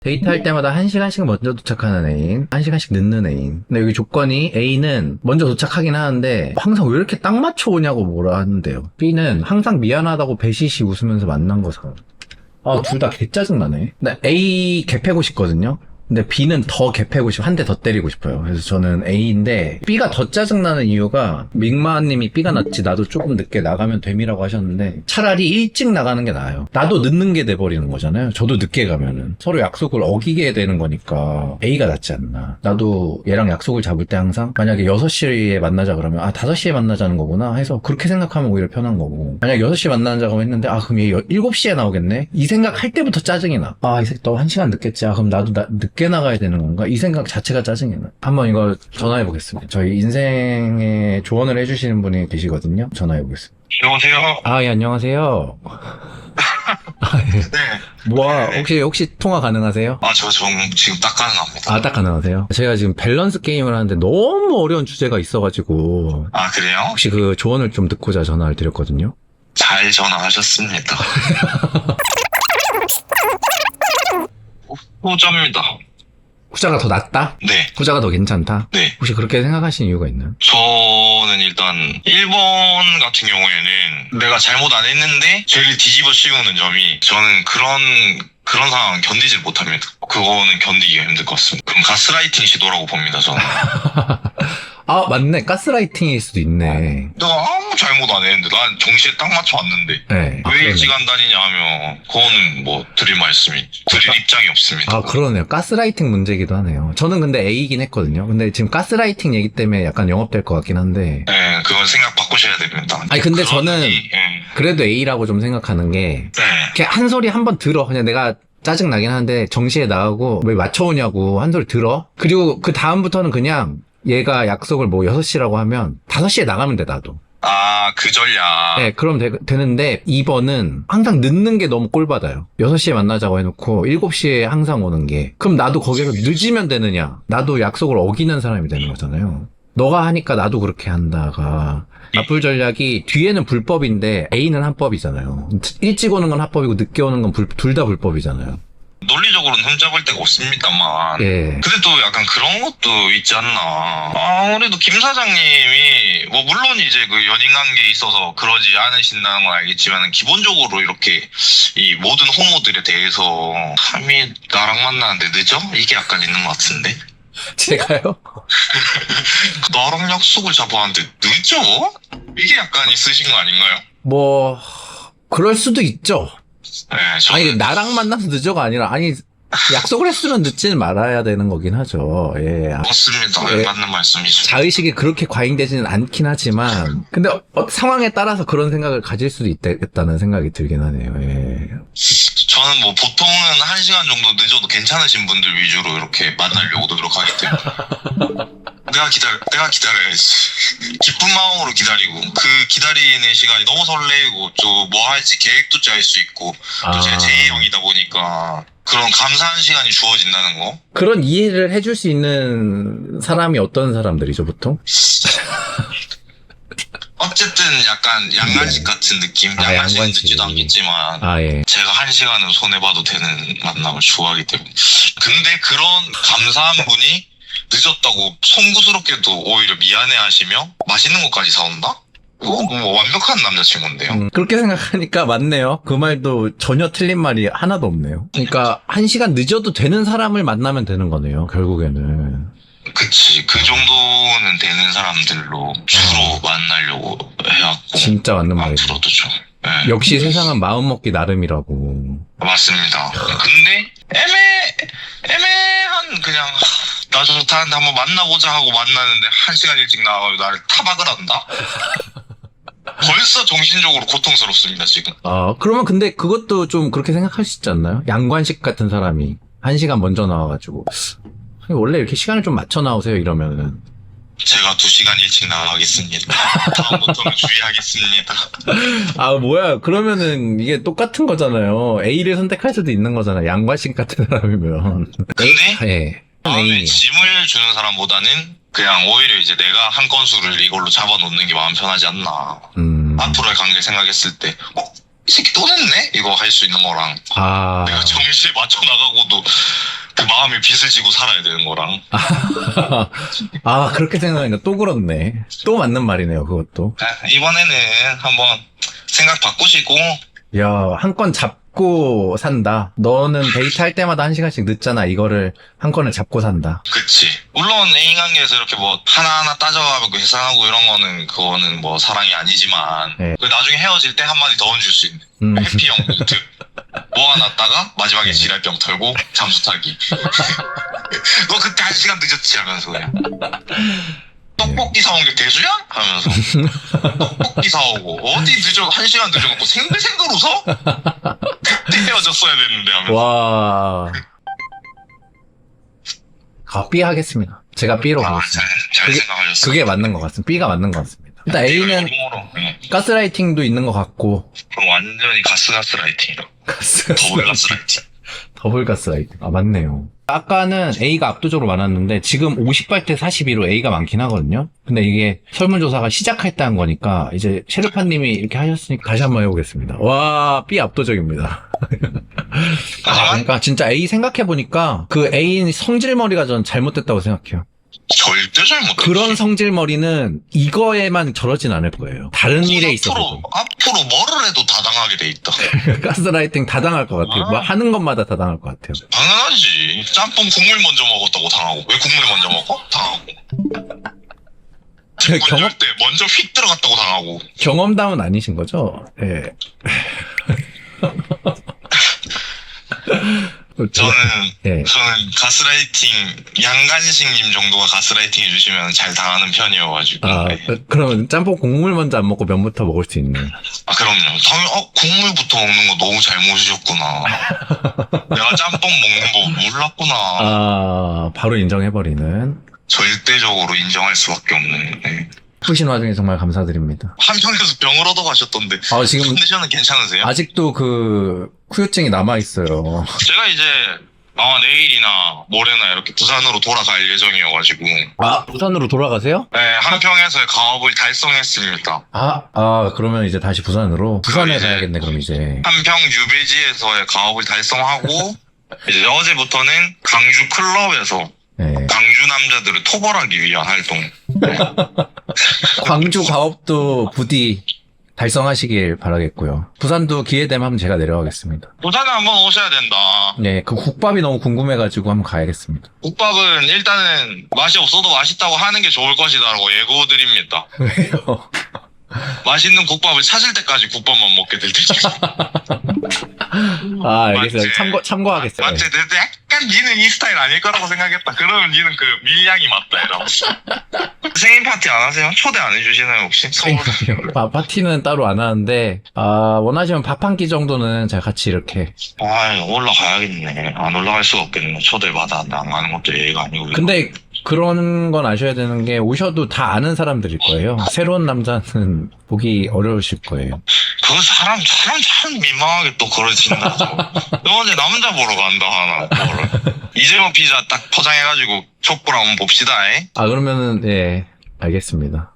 데이트할 때마다 1시간씩 먼저 도착하는 애인, 1시간씩 늦는 애인. 근데 여기 조건이 A는 먼저 도착하긴 하는데 항상 왜 이렇게 딱 맞춰 오냐고 뭐라 하는데요. B는 항상 미안하다고 배시시 웃으면서 만난 거서. 둘 다 개짜증나네. 근데 A 개패고 싶거든요. 근데 B는 더 개패고 싶어. 한 대 더 때리고 싶어요. 그래서 저는 A인데 B가 더 짜증나는 이유가 믹마님이 B가 낫지 나도 조금 늦게 나가면 됨이라고 하셨는데 차라리 일찍 나가는 게 나아요. 나도 늦는 게 돼버리는 거잖아요. 저도 늦게 가면은 서로 약속을 어기게 되는 거니까 A가 낫지 않나. 나도 얘랑 약속을 잡을 때 항상 만약에 6시에 만나자 그러면 5시에 만나자는 거구나 해서 그렇게 생각하면 오히려 편한 거고, 만약 6시에 만나자고 했는데 그럼 얘 7시에 나오겠네? 이 생각할 때부터 짜증이 나. 이 새끼 또 1시간 늦겠지. 그럼 나도 늦게 나가야 되는 건가? 이 생각 자체가 짜증이 나. 한번 이거 전화해 보겠습니다. 저희 인생에 조언을 해주시는 분이 계시거든요. 전화해 보겠습니다. 여보세요? 예, 안녕하세요. 예. 네. 혹시 통화 가능하세요? 저 지금 딱 가능합니다. 딱 가능하세요? 제가 지금 밸런스 게임을 하는데 너무 어려운 주제가 있어가지고 그래요? 혹시 그 조언을 좀 듣고자 전화를 드렸거든요. 잘 전화하셨습니다. 후자입니다. 후자가 더 낫다? 네. 후자가 더 괜찮다? 네. 혹시 그렇게 생각하신 이유가 있나요? 저는 일단 1번 같은 경우에는 내가 잘못 안 했는데 죄를 뒤집어 씌우는 점이, 저는 그런 상황 견디질 못합니다. 그거는 견디기가 힘들 것 같습니다. 그럼 가스라이팅 시도라고 봅니다, 저는. 맞네. 가스라이팅일 수도 있네. 내가 아무 잘못 안 했는데 난 정시에 딱 맞춰 왔는데 네. 왜 일찍 안 다니냐 하면 그거는 뭐 드릴 말씀이, 드릴 입장이 없습니다. 그러네요. 가스라이팅 문제이기도 하네요. 저는 근데 A이긴 했거든요. 근데 지금 가스라이팅 얘기 때문에 약간 영업될 것 같긴 한데. 네, 그건 생각 바꾸셔야 됩니다. 근데 저는 네. 그래도 A라고 좀 생각하는 게, 네. 이렇게 한 소리 한번 들어. 그냥 내가 짜증나긴 하는데 정시에 나가고 왜 맞춰오냐고 한 소리 들어. 그리고 그 다음부터는 그냥 얘가 약속을 6시라고 하면 5시에 나가면 돼, 나도. 그 전략. 네, 그럼 되는데 2번은 항상 늦는 게 너무 꼴받아요. 6시에 만나자고 해놓고 7시에 항상 오는 게. 그럼 나도 거기서 늦으면 되느냐? 나도 약속을 어기는 사람이 되는 거잖아요. 너가 하니까 나도 그렇게 한다가. 나쁠 전략이 뒤에는 불법인데 A는 합법이잖아요. 일찍 오는 건 합법이고 늦게 오는 건 둘 다 불법이잖아요. 논리적으로는 흠잡을 데가 없습니다만. 예. 근데 또 약간 그런 것도 있지 않나. 아무래도 김 사장님이 뭐 물론 이제 그 연인 관계에 있어서 그러지 않으신다는 건 알겠지만 기본적으로 이렇게 이 모든 호모들에 대해서 함이 나랑 만나는데 늦어? 이게 약간 있는 것 같은데. 제가요? 나랑 약속을 잡았는데 늦어? 이게 약간 있으신 거 아닌가요? 그럴 수도 있죠. 네, 저는 나랑 만나서 늦어가 아니라, 약속을 했으면 늦지는 말아야 되는 거긴 하죠. 예. 맞습니다. 예. 맞는 말씀이죠. 자의식이 그렇게 과잉되지는 않긴 하지만, 근데 상황에 따라서 그런 생각을 가질 수도 있다는 생각이 들긴 하네요. 예. 저는 뭐 보통은 1시간 정도 늦어도 괜찮으신 분들 위주로 이렇게 만나려고 노력하기 때문에 내가 기다려야지. 기쁜 마음으로 기다리고, 그 기다리는 시간이 너무 설레이고 또 뭐 할지 계획도 짤 수 있고, 또 제가 제2형이다 보니까 그런 감사한 시간이 주어진다는 거. 그런 이해를 해줄 수 있는 사람이 어떤 사람들이죠, 보통? 어쨌든 약간 양간식 같은 느낌? 양간식은 양간식. 늦지도 않겠지만 예. 제가 1시간은 손해봐도 되는 만남을 좋아하기 때문에. 근데 그런 감사한 분이 늦었다고 송구스럽게도 오히려 미안해하시며 맛있는 것까지 사온다? 그건 뭐 완벽한 남자친구인데요. 그렇게 생각하니까 맞네요. 그 말도 전혀 틀린 말이 하나도 없네요. 그러니까 1시간 늦어도 되는 사람을 만나면 되는 거네요, 결국에는. 그치. 그 정도는 되는 사람들로 주로 만나려고 해갖고. 진짜 맞는 말이죠. 앞으로도 좀. 네. 역시 세상은 마음먹기 나름이라고. 맞습니다. 근데 애매한 그냥 나 좋다는데 한번 만나보자 하고 만나는데 1시간 일찍 나와서 나를 타박을 한다? 벌써 정신적으로 고통스럽습니다, 지금. 그러면 근데 그것도 좀 그렇게 생각할 수 있지 않나요? 양관식 같은 사람이 1시간 먼저 나와가지고 원래 이렇게 시간을 좀 맞춰 나오세요 이러면은. 제가 2시간 일찍 나가겠습니다. 다음부터는 주의하겠습니다. 뭐야. 그러면은 이게 똑같은 거잖아요. A를 선택할 수도 있는 거잖아요. 양관식 같은 사람이면. 근데 예. 마음에 짐을 주는 사람보다는 그냥 오히려 이제 내가 한 건수를 이걸로 잡아놓는 게 마음 편하지 않나. 앞으로의 관계 생각했을 때 이 새끼 또 냈네? 이거 할 수 있는 거랑 아, 내가 정시에 맞춰 나가고도 그 마음에 빚을 지고 살아야 되는 거랑 아, 그렇게 생각하니까 또 그렇네. 또 맞는 말이네요, 그것도. 이번에는 한번 생각 바꾸시고 야, 한 건 잡고 산다. 너는 데이트 할 때마다 1시간씩 늦잖아. 이거를 한 건을 잡고 산다. 그치. 물론 애인 관계에서 이렇게 뭐 하나하나 따져가고 계산하고 이런 거는 그거는 뭐 사랑이 아니지만 네. 그 나중에 헤어질 때 한마디 더 얹을 수 있는 해피형 노트 모아놨다가 마지막에 지랄병 털고 잠수 타기. 너 그때 1시간 늦었지 하면서 그냥 떡볶이 사온 게 대수야? 하면서 떡볶이 사오고 어디 늦어 1시간 늦어갖고 생글생글 웃어? 그때 헤어졌어야 됐는데 하면서 와. B 하겠습니다. 제가 B로 가겠습니다. 잘 생각하셨어. 그게 맞는 것 같습니다. B가 맞는 것 같습니다. 일단 A는 가스라이팅도 있는 것 같고. 그럼 완전히 가스라이팅이라. 더블 가스라이팅. 더블 가스라이팅. 아, 맞네요. 아까는 A가 압도적으로 많았는데 지금 50발 대 42로 A가 많긴 하거든요. 근데 이게 설문조사가 시작할 때 한 거니까 이제 셰르파님이 이렇게 하셨으니까 다시 한번 해보겠습니다. 와, B 압도적입니다. 아, 그러니까 진짜 A 생각해보니까 그 A인 성질머리가 전 잘못됐다고 생각해요. 절대 잘못했지. 그런 성질머리는 이거에만 저러진 않을 거예요. 다른 일에 있어서도. 앞으로 뭐를 해도 다 당하게 돼 있다. 가스라이팅 다 당할 것 같아요. 뭐 하는 것마다 다 당할 것 같아요. 당연하지. 짬뽕 국물 먼저 먹었다고 당하고. 왜 국물 먼저 먹어? 당하고. 경험, 때 먼저 휙 들어갔다고 당하고. 경험담은 아니신 거죠? 예. 저는 예. 가스라이팅 양간식님 정도가 가스라이팅 해주시면 잘 당하는 편이어가지고. 아, 네. 그러면 짬뽕 국물 먼저 안 먹고 면부터 먹을 수 있네. 아, 그럼요. 당연히, 국물부터 먹는 거 너무 잘못이셨구나. 내가 짬뽕 먹는 거 몰랐구나. 아, 바로 인정해버리는. 절대적으로 인정할 수밖에 없는. 네. 푸신 와중에 정말 감사드립니다. 한평에서 병을 얻어가셨던데. 아, 지금 컨디션은 괜찮으세요? 아직도 그 후유증이 남아있어요. 제가 이제 아마 내일이나 모레나 이렇게 부산으로 돌아갈 예정이어가지고. 아, 부산으로 돌아가세요? 네, 한평에서의 가업을 달성했습니다. 그러면 이제 다시 부산으로. 부산에 이제 가야겠네, 그럼 이제. 한평 유배지에서의 가업을 달성하고 이제 어제부터는 강주 클럽에서 네. 광주 남자들을 토벌하기 위한 활동. 광주 가업도 부디 달성하시길 바라겠고요. 부산도 기회 되면 한번 제가 내려가겠습니다. 부산에 한번 오셔야 된다. 네, 그 국밥이 너무 궁금해가지고 한번 가야겠습니다. 국밥은 일단은 맛이 없어도 맛있다고 하는 게 좋을 것이다라고 예고드립니다. 왜요? 맛있는 국밥을 찾을 때까지 국밥만 먹게 될 테니까. 아, 알겠어요. 맞지? 참고하겠어요. 맞지? 근데 약간 니는 이 스타일 아닐 거라고 생각했다. 그러면 니는 그 밀양이 맞다 이러면서. 생일 파티 안 하세요? 초대 안 해주시나요 혹시? 파티는 따로 안 하는데, 원하시면 밥 한 끼 정도는 제가 같이 이렇게. 아, 올라가야겠네. 안 올라갈 수가 없겠네. 초대 받았는데 안 가는 것도 예의가 아니고. 근데 그런 건 아셔야 되는 게 오셔도 다 아는 사람들일 거예요. 새로운 남자는 보기 어려우실 거예요. 그 사람 참 민망하게 또 그러진다. 너 언제 남자 보러 간다 하나. 뭐를. 이재모 피자 딱 포장해가지고 촛불 한번 봅시다. 그러면은, 예, 알겠습니다.